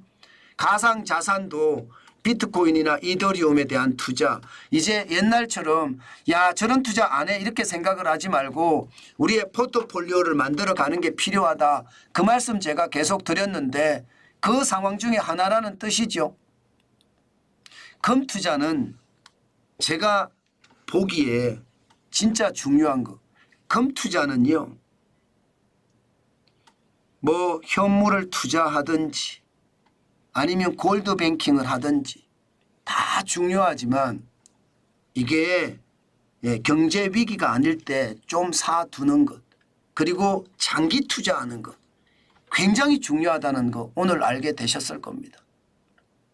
가상자산도 비트코인이나 이더리움에 대한 투자, 이제 옛날처럼 야 저런 투자 안 해 이렇게 생각을 하지 말고 우리의 포트폴리오를 만들어가는 게 필요하다. 그 말씀 제가 계속 드렸는데 그 상황 중에 하나라는 뜻이죠. 금 투자는 제가 보기에 진짜 중요한 거. 금 투자는요. 뭐 현물을 투자하든지 아니면 골드 뱅킹을 하든지 다 중요하지만 이게 경제 위기가 아닐 때 좀 사두는 것 그리고 장기 투자하는 것 굉장히 중요하다는 거 오늘 알게 되셨을 겁니다.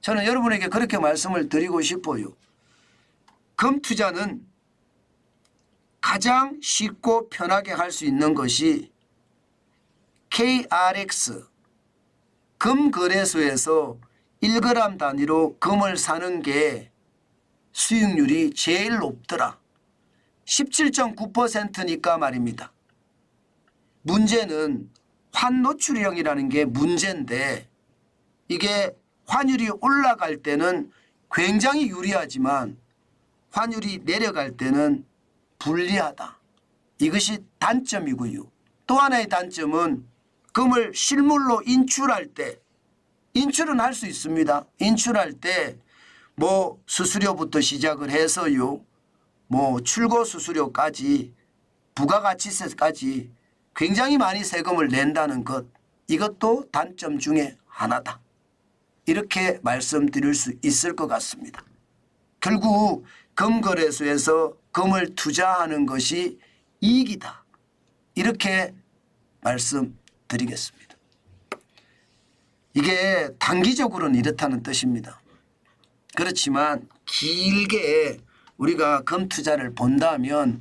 저는 여러분에게 그렇게 말씀을 드리고 싶어요. 금 투자는 가장 쉽고 편하게 할 수 있는 것이 KRX 금거래소에서 1g 단위로 금을 사는 게 수익률이 제일 높더라. 17.9%니까 말입니다. 문제는 환노출형이라는 게 문제인데 이게 환율이 올라갈 때는 굉장히 유리하지만 환율이 내려갈 때는 불리하다. 이것이 단점이고요. 또 하나의 단점은 금을 실물로 인출할 때 인출은 할 수 있습니다. 인출할 때 뭐 수수료부터 시작을 해서요. 뭐 출고 수수료까지 부가가치세까지 굉장히 많이 세금을 낸다는 것 이것도 단점 중에 하나다. 이렇게 말씀드릴 수 있을 것 같습니다. 결국 금거래소에서 금을 투자하는 것이 이익이다. 이렇게 말씀드리겠습니다. 이게 단기적으로는 이렇다는 뜻입니다. 그렇지만 길게 우리가 금 투자를 본다면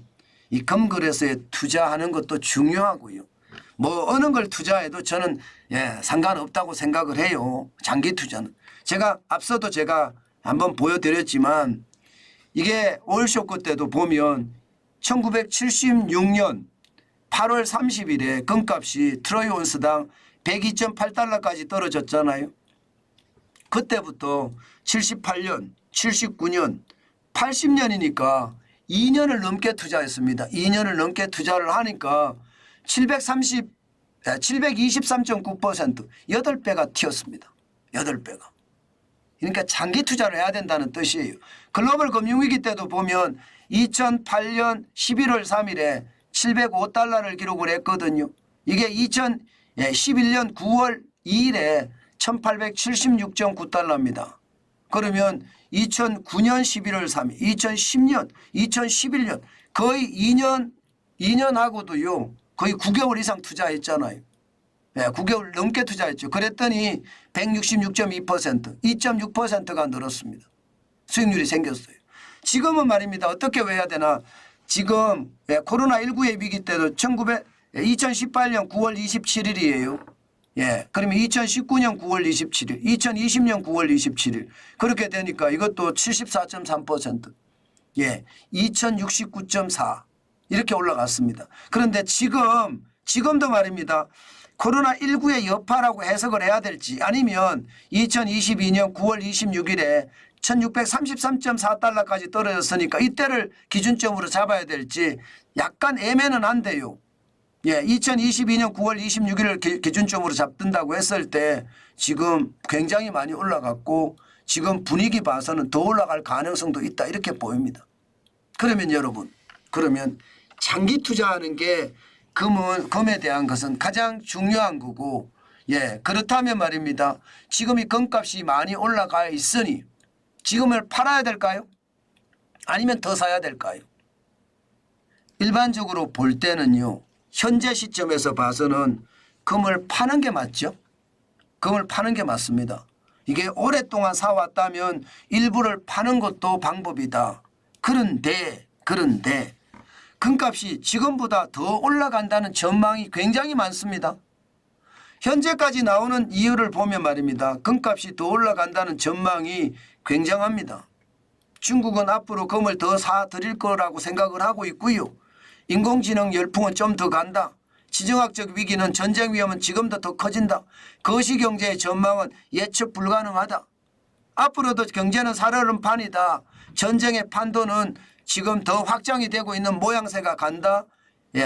이 금거래소에 투자하는 것도 중요하고요. 뭐 어느 걸 투자해도 저는 상관없다고 생각을 해요. 장기 투자는. 제가 앞서도 제가 한번 보여드렸지만 이게 오일쇼크 때도 보면 1976년 8월 30일에 금값이 트로이 온스당 102.8달러까지 떨어졌잖아요. 그때부터 78년, 79년, 80년이니까 2년을 넘게 투자했습니다. 2년을 넘게 투자를 하니까 723.9% 8배가 튀었습니다. 8배가. 그러니까 장기 투자를 해야 된다는 뜻이에요. 글로벌 금융위기 때도 보면 2008년 11월 3일에 705달러를 기록을 했거든요. 이게 2011년 9월 2일에 1876.9달러입니다. 그러면 2009년 11월 3일, 2010년, 2011년 거의 2년하고도요. 거의 9개월 이상 투자했잖아요. 9개월 넘게 투자했죠. 그랬더니 166.2%, 2.6%가 늘었습니다. 수익률이 생겼어요. 지금은 말입니다. 어떻게 해야 되나. 지금 코로나19의 위기 때도 2018년 9월 27일이에요. 그러면 2019년 9월 27일, 2020년 9월 27일 그렇게 되니까 이것도 74.3%, 2069.4 이렇게 올라갔습니다. 그런데 지금도 말입니다. 코로나19의 여파라고 해석을 해야 될지 아니면 2022년 9월 26일에 1633.4달러까지 떨어졌으니까 이때를 기준점으로 잡아야 될지 약간 애매는 한데요. 2022년 9월 26일을 기준점으로 잡든다고 했을 때 지금 굉장히 많이 올라갔고 지금 분위기 봐서는 더 올라갈 가능성도 있다 이렇게 보입니다. 그러면 여러분 장기 투자하는 게 금에 대한 것은 가장 중요한 거고 그렇다면 말입니다. 지금 이 금값이 많이 올라가 있으니 지금을 팔아야 될까요? 아니면 더 사야 될까요? 일반적으로 볼 때는요. 현재 시점에서 봐서는 금을 파는 게 맞죠. 금을 파는 게 맞습니다. 이게 오랫동안 사왔다면 일부를 파는 것도 방법이다. 그런데 금값이 지금보다 더 올라간다는 전망이 굉장히 많습니다. 현재까지 나오는 이유를 보면 말입니다. 금값이 더 올라간다는 전망이 굉장합니다. 중국은 앞으로 금을 더 사들일 거라고 생각을 하고 있고요. 인공지능 열풍은 좀 더 간다. 지정학적 위기는 전쟁 위험은 지금도 더 커진다. 거시경제의 전망은 예측 불가능하다. 앞으로도 경제는 살얼음판이다. 전쟁의 판도는 지금 더 확장이 되고 있는 모양새가 간다.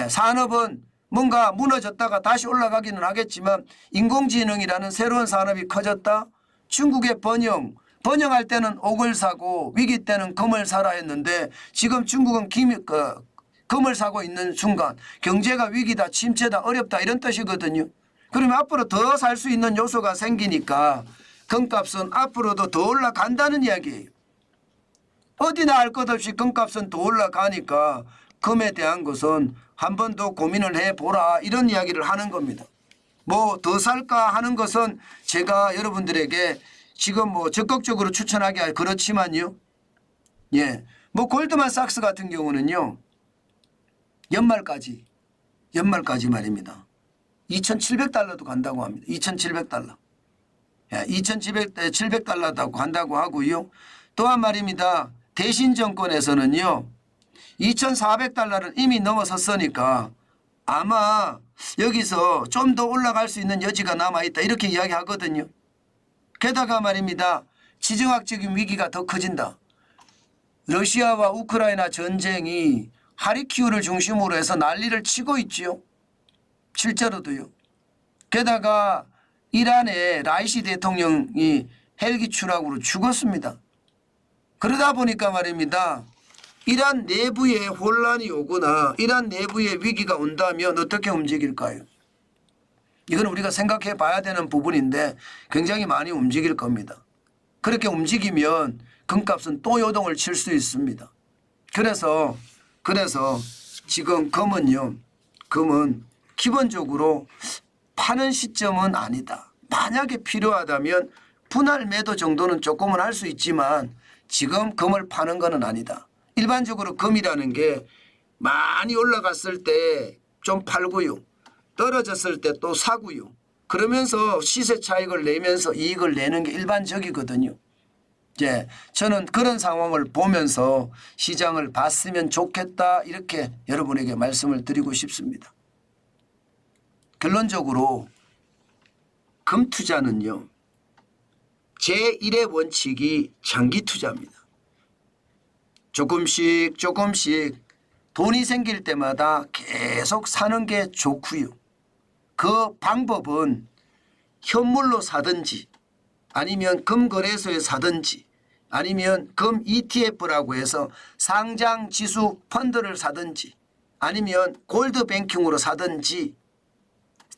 산업은 뭔가 무너졌다가 다시 올라가기는 하겠지만 인공지능이라는 새로운 산업이 커졌다. 중국의 번영할 때는 옥을 사고 위기 때는 금을 사라 했는데 지금 중국은 금을 사고 있는 순간 경제가 위기다, 침체다, 어렵다 이런 뜻이거든요. 그러면 앞으로 더 살 수 있는 요소가 생기니까 금값은 앞으로도 더 올라간다는 이야기예요. 어디나 할 것 없이 금값은 더 올라가니까 금에 대한 것은 한 번 더 고민을 해보라 이런 이야기를 하는 겁니다. 뭐 더 살까 하는 것은 제가 여러분들에게 지금 뭐 적극적으로 추천하기 그렇지만요. 뭐 골드만삭스 같은 경우는요. 연말까지 말입니다. 2,700달러도 간다고 합니다. 2,700달러. 2,700달러도 간다고 하고요. 또한 말입니다. 대신정권에서는요. 2,400달러를 이미 넘어섰으니까 아마 여기서 좀 더 올라갈 수 있는 여지가 남아있다 이렇게 이야기하거든요. 게다가 말입니다. 지정학적인 위기가 더 커진다. 러시아와 우크라이나 전쟁이 하리키우를 중심으로 해서 난리를 치고 있지요. 실제로도요. 게다가 이란의 라이시 대통령이 헬기 추락으로 죽었습니다. 그러다 보니까 말입니다. 이란 내부에 혼란이 오거나 이란 내부에 위기가 온다면 어떻게 움직일까요? 이건 우리가 생각해 봐야 되는 부분인데 굉장히 많이 움직일 겁니다. 그렇게 움직이면 금값은 또 요동을 칠 수 있습니다. 그래서 지금 금은 기본적으로 파는 시점은 아니다. 만약에 필요하다면 분할 매도 정도는 조금은 할 수 있지만 지금 금을 파는 것은 아니다. 일반적으로 금이라는 게 많이 올라갔을 때 좀 팔고요. 떨어졌을 때 또 사고요. 그러면서 시세 차익을 내면서 이익을 내는 게 일반적이거든요. 저는 그런 상황을 보면서 시장을 봤으면 좋겠다 이렇게 여러분에게 말씀을 드리고 싶습니다. 결론적으로 금 투자는요. 제1의 원칙이 장기 투자입니다. 조금씩 돈이 생길 때마다 계속 사는 게 좋고요. 그 방법은 현물로 사든지 아니면 금거래소에 사든지 아니면 금 ETF라고 해서 상장 지수 펀드를 사든지 아니면 골드뱅킹으로 사든지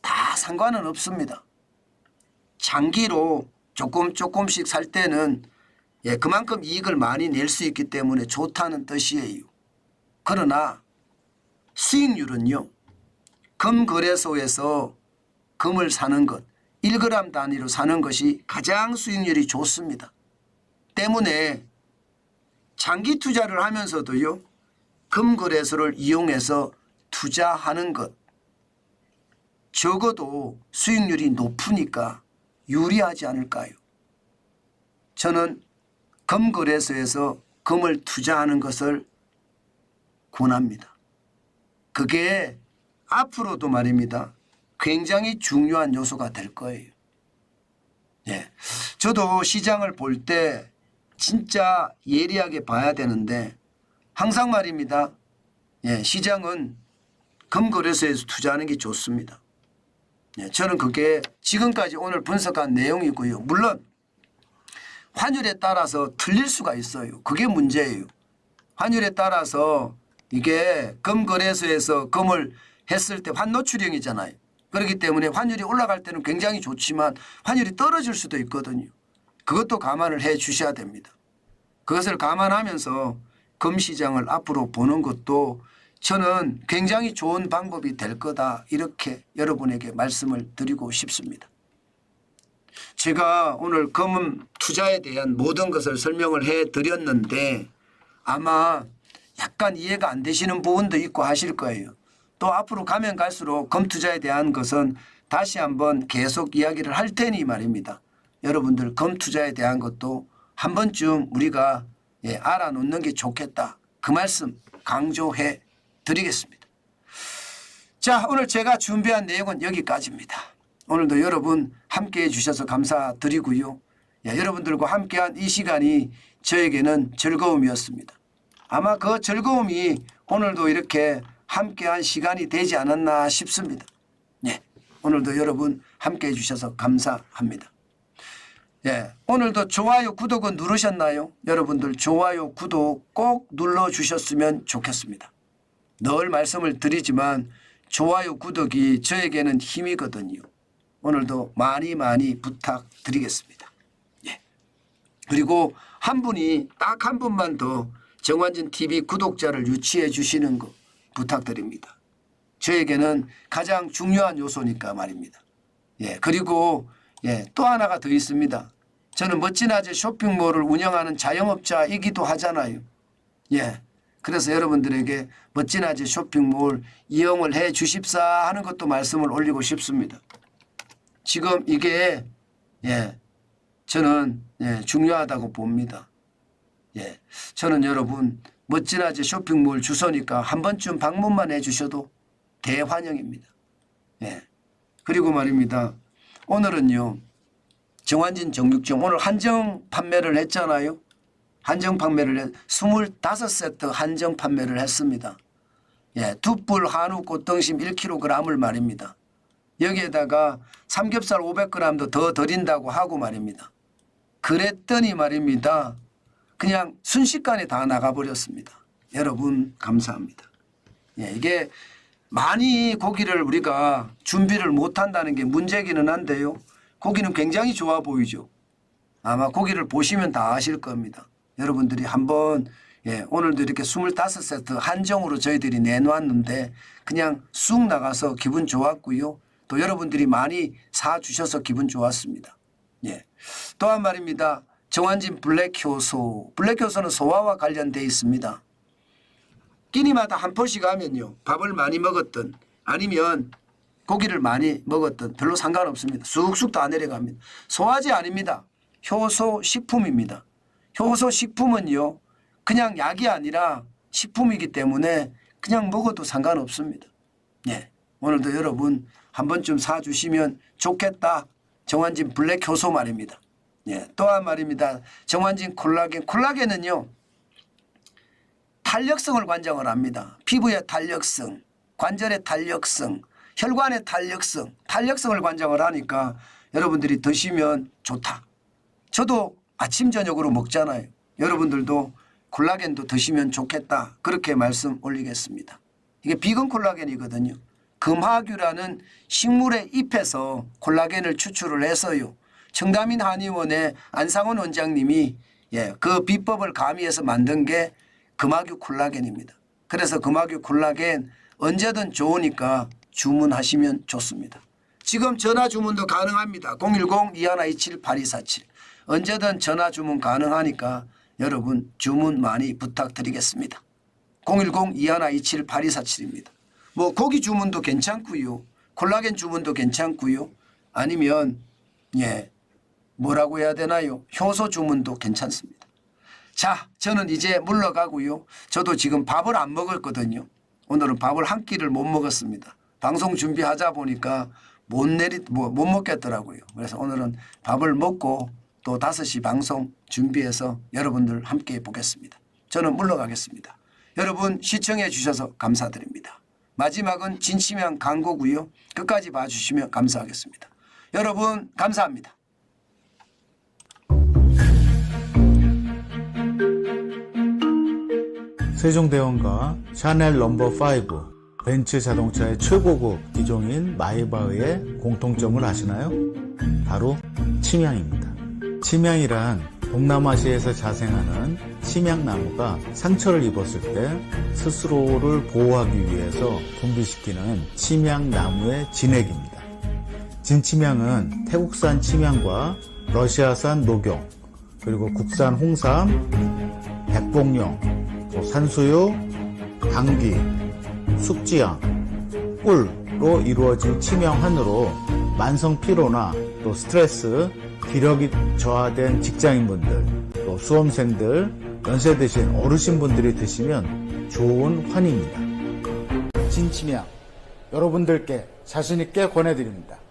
다 상관은 없습니다. 장기로 조금씩 살 때는 그만큼 이익을 많이 낼 수 있기 때문에 좋다는 뜻이에요. 그러나 수익률은요. 금거래소에서 금을 사는 것 1g 단위로 사는 것이 가장 수익률이 좋습니다. 때문에 장기 투자를 하면서도요. 금거래소를 이용해서 투자하는 것 적어도 수익률이 높으니까 유리하지 않을까요? 저는 금거래소에서 금을 투자하는 것을 권합니다. 그게 앞으로도 말입니다. 굉장히 중요한 요소가 될 거예요. 저도 시장을 볼 때 진짜 예리하게 봐야 되는데 항상 말입니다. 시장은 금거래소에서 투자하는 게 좋습니다. 저는 그게 지금까지 오늘 분석한 내용이고요. 물론 환율에 따라서 틀릴 수가 있어요. 그게 문제예요. 환율에 따라서 이게 금거래소에서 금을 했을 때 환노출형이잖아요. 그렇기 때문에 환율이 올라갈 때는 굉장히 좋지만 환율이 떨어질 수도 있거든요. 그것도 감안을 해 주셔야 됩니다. 그것을 감안하면서 금시장을 앞으로 보는 것도 저는 굉장히 좋은 방법이 될 거다 이렇게 여러분에게 말씀을 드리고 싶습니다. 제가 오늘 검은 투자에 대한 모든 것을 설명을 해드렸는데 아마 약간 이해가 안 되시는 부분도 있고 하실 거예요. 또 앞으로 가면 갈수록 검투자에 대한 것은 다시 한번 계속 이야기를 할 테니 말입니다. 여러분들 검투자에 대한 것도 한 번쯤 우리가 알아놓는 게 좋겠다. 그 말씀 강조해 드리겠습니다. 자, 오늘 제가 준비한 내용은 여기까지입니다. 오늘도 여러분 함께해 주셔서 감사드리고요. 여러분들과 함께한 이 시간이 저에게는 즐거움이었습니다. 아마 그 즐거움이 오늘도 이렇게 함께한 시간이 되지 않았나 싶습니다. 오늘도 여러분 함께해 주셔서 감사합니다. 오늘도 좋아요, 구독은 누르셨나요? 여러분들 좋아요, 구독 꼭 눌러주셨으면 좋겠습니다. 늘 말씀을 드리지만 좋아요, 구독이 저에게는 힘이거든요. 오늘도 많이 부탁드리겠습니다. 그리고 한 분이 딱 한 분만 더 정환진TV 구독자를 유치해 주시는 거 부탁드립니다. 저에게는 가장 중요한 요소니까 말입니다. 그리고 또 하나가 더 있습니다. 저는 멋진 아재 쇼핑몰을 운영하는 자영업자이기도 하잖아요. 그래서 여러분들에게 멋진 아재 쇼핑몰 이용을 해 주십사 하는 것도 말씀을 올리고 싶습니다. 지금 이게 저는 중요하다고 봅니다. 저는 여러분 멋진 아재 쇼핑몰 주소니까 한 번쯤 방문만 해 주셔도 대환영입니다. 그리고 말입니다. 오늘은요. 정환진 정육점 오늘 한정 판매를 했잖아요. 한정 판매를 25세트 한정 판매를 했습니다. 두 뿔 한우 꽃등심 1kg을 말입니다. 여기에다가 삼겹살 500g도 더 드린다고 하고 말입니다. 그랬더니 말입니다. 그냥 순식간에 다 나가버렸습니다. 여러분 감사합니다. 이게 많이 고기를 우리가 준비를 못한다는 게 문제기는 한데요. 고기는 굉장히 좋아 보이죠. 아마 고기를 보시면 다 아실 겁니다. 여러분들이 한번 오늘도 이렇게 25세트 한정으로 저희들이 내놓았는데 그냥 쑥 나가서 기분 좋았고요. 또 여러분들이 많이 사주셔서 기분 좋았습니다. 또한 말입니다. 정환진 블랙효소. 블랙효소는 소화와 관련되어 있습니다. 끼니마다 한 포씩 하면요. 밥을 많이 먹었든 아니면 고기를 많이 먹었든 별로 상관없습니다. 쑥쑥 다 내려갑니다. 소화제 아닙니다. 효소 식품입니다. 효소 식품은요. 그냥 약이 아니라 식품이기 때문에 그냥 먹어도 상관없습니다. 오늘도 여러분 한 번쯤 사주시면 좋겠다. 정환진 블랙효소 말입니다. 또한 말입니다. 정환진 콜라겐. 콜라겐은요. 탄력성을 관장을 합니다. 피부의 탄력성, 관절의 탄력성, 혈관의 탄력성을 관장을 하니까 여러분들이 드시면 좋다. 저도 아침 저녁으로 먹잖아요. 여러분들도 콜라겐도 드시면 좋겠다. 그렇게 말씀 올리겠습니다. 이게 비건 콜라겐이거든요. 금화규라는 식물의 잎에서 콜라겐을 추출을 해서요. 청담인 한의원의 안상원 원장님이 그 비법을 가미해서 만든 게 금화규 콜라겐입니다. 그래서 금화규 콜라겐 언제든 좋으니까 주문하시면 좋습니다. 지금 전화 주문도 가능합니다. 010-2127-8247 언제든 전화 주문 가능하니까 여러분 주문 많이 부탁드리겠습니다. 010-2127-8247입니다. 뭐 고기 주문도 괜찮고요. 콜라겐 주문도 괜찮고요. 아니면 뭐라고 해야 되나요? 효소 주문도 괜찮습니다. 자, 저는 이제 물러가고요. 저도 지금 밥을 안 먹었거든요. 오늘은 밥을 한 끼를 못 먹었습니다. 방송 준비하자 보니까 못 먹겠더라고요. 그래서 오늘은 밥을 먹고 또 5시 방송 준비해서 여러분들 함께 보겠습니다. 저는 물러가겠습니다. 여러분 시청해 주셔서 감사드립니다. 마지막은 진심한 광고고요. 끝까지 봐주시면 감사하겠습니다. 여러분 감사합니다. 세종대왕과 샤넬 넘버5, 벤츠 자동차의 최고급 기종인 마이바흐의 공통점을 아시나요? 바로 침향입니다. 침향이란 동남아시아에서 자생하는 침향나무가 상처를 입었을 때 스스로를 보호하기 위해서 분비시키는 침향나무의 진액입니다. 진치명은 태국산 침향과 러시아산 녹용, 그리고 국산 홍삼, 백봉령, 산수유, 당귀, 숙지향, 꿀로 이루어진 침향환으로 만성 피로나 또 스트레스, 기력이 저하된 직장인분들, 또 수험생들, 연세 드신 어르신분들이 드시면 좋은 환입니다. 진치명 여러분들께 자신있게 권해드립니다.